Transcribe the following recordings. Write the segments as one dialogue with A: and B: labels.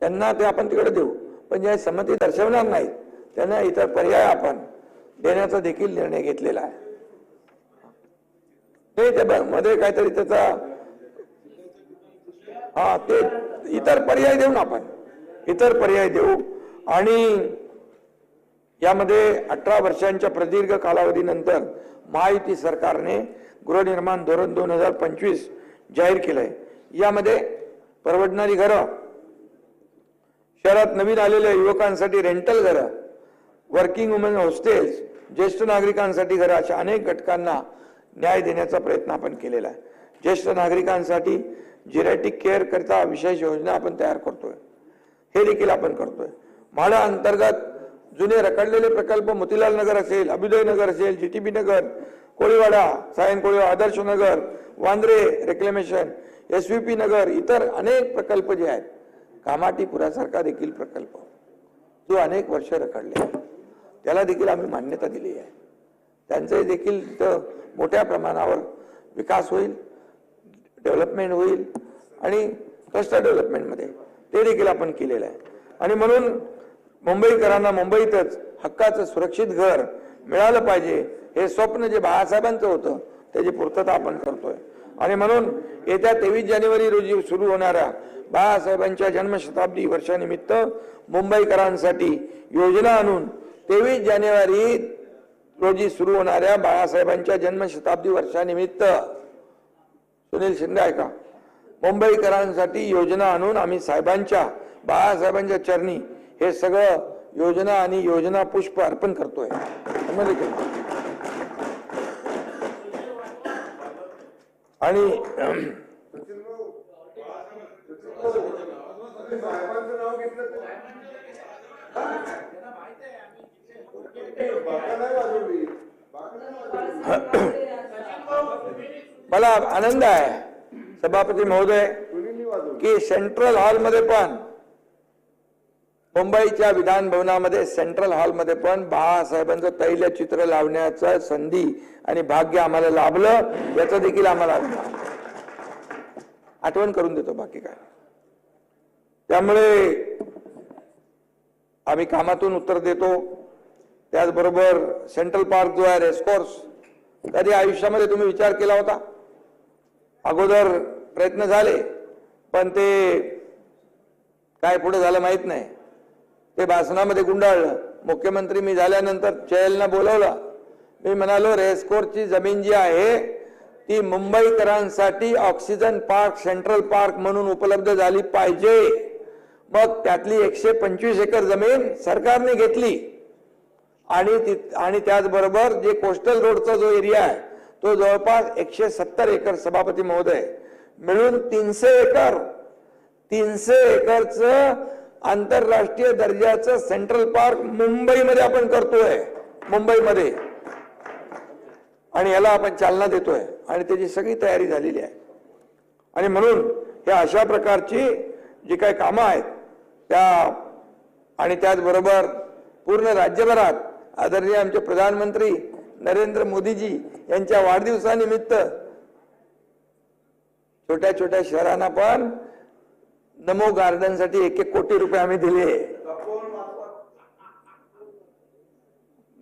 A: त्यांना ते आपण तिकडे देऊ, पण जे संमती दर्शवणार नाहीत त्यांना इतर पर्याय आपण देण्याचा देखील निर्णय घेतलेला आहे. ते मध्ये काहीतरी त्याचा ते इतर पर्याय देऊ ना, आपण इतर पर्याय देऊ. आणि यामध्ये 18 वर्षांच्या प्रदीर्घ कालावधीनंतर महायुती सरकारने गृहनिर्माण धोरण 2025 जाहीर केलंय. यामध्ये परवडणारी घरं, शहरात नवीन आलेल्या युवकांसाठी रेंटल घरं, वर्किंग वुमन हॉस्टेल्स, ज्येष्ठ नागरिकांसाठी घरं, अशा अनेक घटकांना न्याय देण्याचा प्रयत्न आपण केलेला आहे. ज्येष्ठ नागरिकांसाठी जिरॅटिक केअर करता विशेष योजना आपण तयार करतोय, हे देखील आपण करतोय. म्हाडा अंतर्गत जुने रखडलेले प्रकल्प मोतीलाल नगर असेल, अभ्युदय नगर असेल, जीटीबी नगर, कोळीवाडा, सायन कोळीवाडा, आदर्श नगर, वांद्रे रेक्लेमेशन, एसव्हीपी नगर, इतर अनेक प्रकल्प जे आहेत, कामाटीपुरासारखा देखील प्रकल्प जो अनेक वर्ष रखडले, त्याला देखील आम्ही मान्यता दिली आहे. त्यांचे देखील मोठ्या प्रमाणावर विकास होईल, डेव्हलपमेंट होईल आणि क्लस्टर डेव्हलपमेंटमध्ये ते देखील आपण केलेलं आहे. आणि म्हणून मुंबईकरांना मुंबईतच हक्काचं सुरक्षित घर मिळालं पाहिजे, हे स्वप्न जे बाळासाहेबांचं होतं त्याची पूर्तता आपण करतोय. आणि म्हणून येत्या 23 जानेवारी रोजी सुरू होणाऱ्या बाळासाहेबांच्या जन्मशताब्दी वर्षानिमित्त मुंबईकरांसाठी योजना आणून 23 जानेवारी रोजी सुरू होणाऱ्या बाळासाहेबांच्या जन्मशताब्दी वर्षानिमित्त, सुनील शिंदे ऐका, मुंबईकरांसाठी योजना आणून आम्ही साहेबांच्या, बाळासाहेबांच्या चरणी हे सगळं योजना आणि योजना पुष्प अर्पण करतोय. आणि मला आनंद आहे सभापती महोदय की सेंट्रल हॉलमध्ये पण, मुंबईच्या विधान भवनामध्ये सेंट्रल हॉलमध्ये पण बाळासाहेबांचं तैलचित्र लावण्याचं संधी आणि भाग्य आम्हाला लाभलं, याचं देखील आम्हाला आठवण करून देतो, बाकी काय. त्यामुळे आम्ही कामातून उत्तर देतो. त्याचबरोबर सेंट्रल पार्क जो आहे, रेसकोर्स, कधी आयुष्यामध्ये तुम्ही विचार केला होता? अगोदर प्रयत्न झाले, पण ते काय पुढे झालं माहित नाही. ते भाषणामध्ये गुंडाळलं. मुख्यमंत्री मी झाल्यानंतर चहलना बोलवलं. मी म्हणालो रेसकोर्सची जमीन जी आहे ती मुंबईकरांसाठी ऑक्सिजन पार्क, सेंट्रल पार्क म्हणून उपलब्ध झाली पाहिजे. मग त्यातली 125 एकर जमीन सरकारने घेतली आणि त्याचबरोबर जे कोस्टल रोडचा जो एरिया आहे तो जवळपास 170 एकर, सभापती महोदय, मिळून 300 एकरचं आंतरराष्ट्रीय दर्जाचं सेंट्रल पार्क मुंबईमध्ये आपण करतोय, मुंबईमध्ये. आणि याला आपण चालना देतोय आणि त्याची सगळी तयारी झालेली आहे. आणि म्हणून या अशा प्रकारची जी काही कामं आहेत त्या, आणि त्याचबरोबर पूर्ण राज्यभरात आदरणीय आमचे प्रधानमंत्री नरेंद्र मोदीजी यांच्या वाढदिवसानिमित्त छोट्या छोट्या शहरांना पण नमो गार्डन साठी 1-1 कोटी रुपये आम्ही दिले.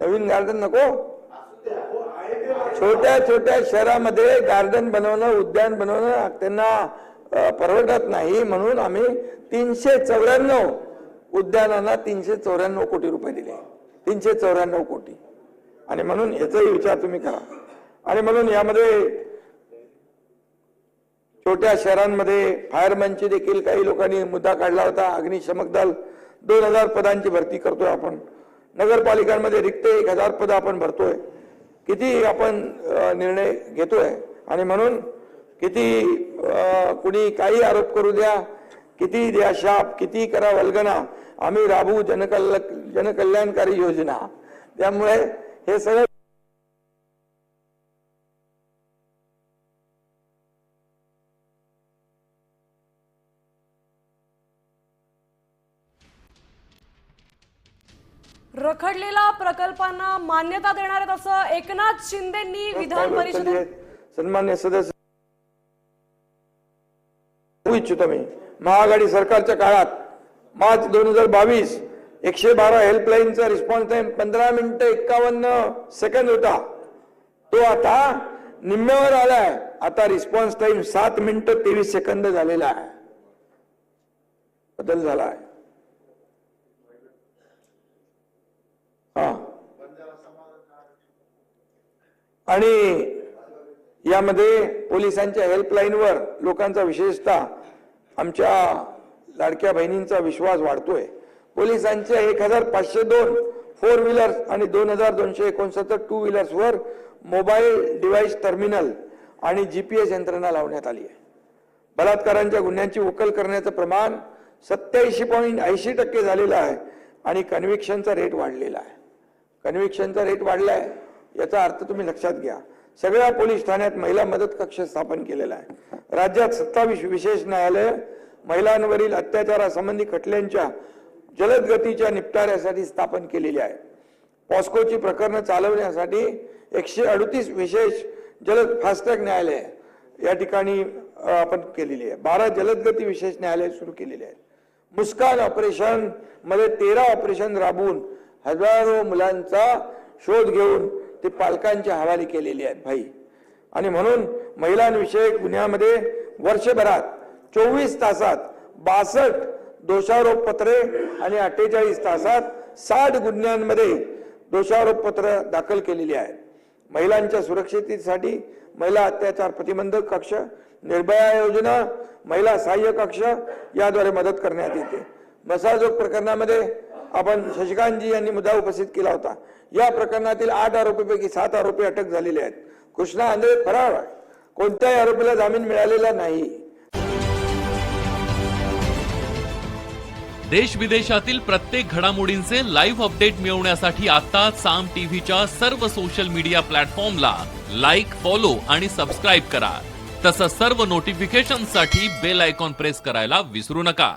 A: नवीन गार्डन नको, छोट्या छोट्या शहरामध्ये गार्डन बनवणं, उद्यान बनवणं त्यांना परवडत नाही, म्हणून आम्ही 394 उद्यानांना 394 कोटी रुपये दिले. 394 कोटी. आणि म्हणून याचाही विचार तुम्ही करा. आणि म्हणून यामध्ये छोट्या शहरांमध्ये फायरमॅनची देखील काही लोकांनी मुद्दा काढला होता. अग्निशमक दल 2000 पदांची भरती करतोय आपण. नगरपालिकांमध्ये रिक्त 1000 पद आपण भरतोय. किती आपण निर्णय घेतोय. आणि म्हणून किती कुणी काही आरोप करू द्या, किती द्या शाप, किती करा वल्गना, आम्ही राबवू जनकल्याणकारी योजना. त्यामुळे हे सगळं
B: रखडलेल्या प्रकल्पांना मान्यता देणार आहेत असं एकनाथ शिंदेंनी विधान परिषदेत.
A: सन्मान्य सदस्य, इच्छितो मी, महाआघाडी सरकारच्या काळात मार्च 2022 112 हेल्पलाईनचा रिस्पॉन्स टाइम 15 मिनिटं 51 सेकंद होता, तो आता निम्म्यावर आलाय. आता रिस्पॉन्स टाइम 7 मिनिटं 23 सेकंद झालेला आहे. बदल झाला आहे. आणि यामध्ये पोलिसांच्या हेल्पलाईनवर लोकांचा विशेषतः आमच्या लाडक्या बहिणींचा विश्वास वाढतोय. पोलिसांच्या 1502 फोर व्हीलर्स आणि 2269 टू व्हीलर्सवर मोबाईल डिव्हाइस टर्मिनल आणि जीपीएस यंत्रणा लावण्यात आली आहे. बलात्कारांच्या गुन्ह्यांची उकल करण्याचं प्रमाण 87.80% झालेलं आहे आणि कन्व्हिक्शनचा रेट वाढलेला आहे. कन्व्हिक्शनचा रेट वाढलाय याचा अर्थ तुम्ही लक्षात घ्या. सगळ्या पोलीस ठाण्यात महिला मदत कक्ष स्थापन केलेला आहे. राज्यात 27 विशेष न्यायालय महिलांवरील अत्याचारासंबंधी खटल्यांच्या जलद गतीच्या निपटाऱ्यासाठी स्थापन केलेली आहे. पॉस्कोची प्रकरणं चालवण्यासाठी 138 विशेष जलद फास्ट्रॅक न्यायालय या ठिकाणी आपण केलेली आहे. 12 जलदगती विशेष न्यायालय सुरू केलेली आहेत. मुस्कान ऑपरेशन मध्ये 13 ऑपरेशन राबवून हजारो मुलांचा शोध घेऊन ते पालकांच्या हवाली केलेली आहेत भाई. आणि म्हणून महिलांविषयक गुन्ह्यामध्ये वर्षभरात 24 तासात 62 दोषारोप पत्रे आणि 48 तासात 60 गुन्ह्यांमध्ये दोषारोप पत्र दाखल केलेली आहेत. महिलांच्या सुरक्षिततेसाठी महिला अत्याचार प्रतिबंधक कक्ष, निर्भया योजना, महिला सहाय्य कक्ष याद्वारे मदत करण्यात येते. मसाजोग प्रकरणामध्ये आपण शशिकांतजी यांनी मुद्दा उपस्थित केला होता. या प्रकरणातील 8 आरोपीपैकी 7 आरोपी अटक झालेले आहेत. कृष्णा आंधळे फरार आहे. कोणत्याही आरोपीला जामीन मिळालेला नाही.
C: देश विदेशातील प्रत्येक घडामोडींचे लाईव्ह अपडेट मिळवण्यासाठी आता साम टीव्हीच्या सर्व सोशल मीडिया प्लॅटफॉर्मला लाईक, फॉलो आणि सबस्क्राईब करा. तसंच सर्व नोटिफिकेशनसाठी बेल आयकॉन प्रेस करायला विसरू नका.